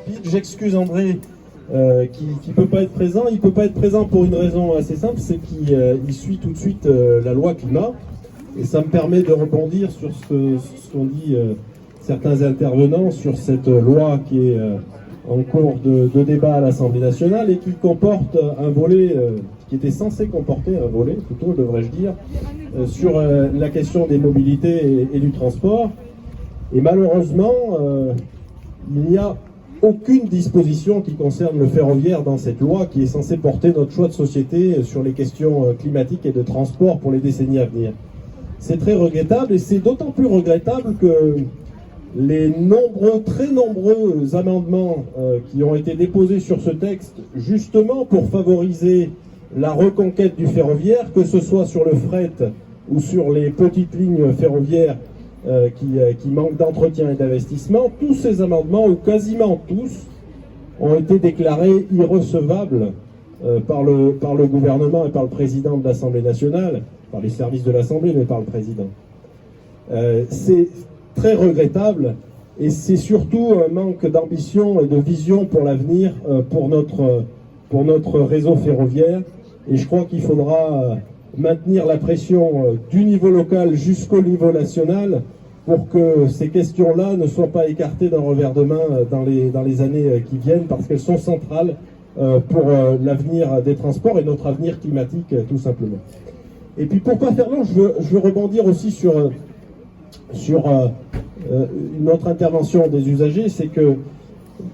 rapide. J'excuse André qui peut pas être présent. Il peut pas être présent pour une raison assez simple, c'est qu'il suit tout de suite la loi climat. Et ça me permet de rebondir sur ce qu'ont dit certains intervenants sur cette loi qui est en cours de débat à l'Assemblée nationale et qui comporte un volet, qui était censé comporter un volet, plutôt devrais-je dire, sur la question des mobilités et du transport. Et malheureusement, il n'y a aucune disposition qui concerne le ferroviaire dans cette loi qui est censée porter notre choix de société sur les questions climatiques et de transport pour les décennies à venir. C'est très regrettable et c'est d'autant plus regrettable que les très nombreux amendements qui ont été déposés sur ce texte, justement pour favoriser la reconquête du ferroviaire, que ce soit sur le fret ou sur les petites lignes ferroviaires qui manquent d'entretien et d'investissement, tous ces amendements, ou quasiment tous, ont été déclarés irrecevables par le gouvernement et par le président de l'Assemblée nationale, par les services de l'Assemblée, mais par le président. C'est très regrettable et c'est surtout un manque d'ambition et de vision pour l'avenir pour notre réseau ferroviaire. Et je crois qu'il faudra maintenir la pression du niveau local jusqu'au niveau national pour que ces questions-là ne soient pas écartées d'un revers de main dans les années qui viennent, parce qu'elles sont centrales pour l'avenir des transports et notre avenir climatique, tout simplement. Et puis pour pas faire long, je veux rebondir aussi sur une autre intervention des usagers, c'est que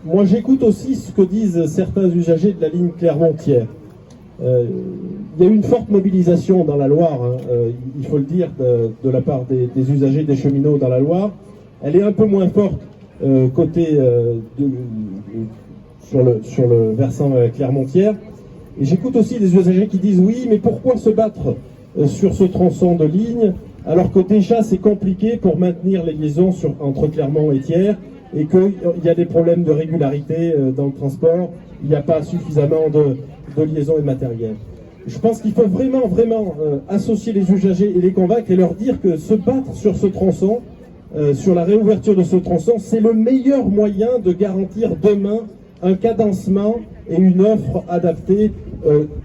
moi j'écoute aussi ce que disent certains usagers de la ligne Clermont-Thiers. Il y a eu une forte mobilisation dans la Loire, hein, il faut le dire, de la part des usagers, des cheminots dans la Loire. Elle est un peu moins forte sur le versant Clermont-Thiers. Et j'écoute aussi des usagers qui disent oui, mais pourquoi se battre sur ce tronçon de ligne alors que déjà c'est compliqué pour maintenir les liaisons entre Clermont et Thiers et qu'il y a des problèmes de régularité dans le transport, il n'y a pas suffisamment de liaisons et de matériel. Je pense qu'il faut vraiment associer les usagers et les convaincre et leur dire que se battre sur ce tronçon, sur la réouverture de ce tronçon, c'est le meilleur moyen de garantir demain un cadencement et une offre adaptée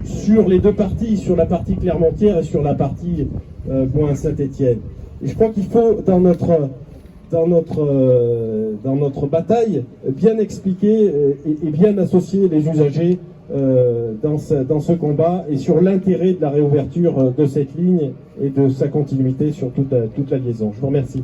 sur les deux parties, sur la partie Clermont-Thiers et sur la partie Boin-Saint-Étienne. Et je crois qu'il faut, dans notre bataille, bien expliquer et bien associer les usagers dans ce combat et sur l'intérêt de la réouverture de cette ligne et de sa continuité sur toute la liaison. Je vous remercie.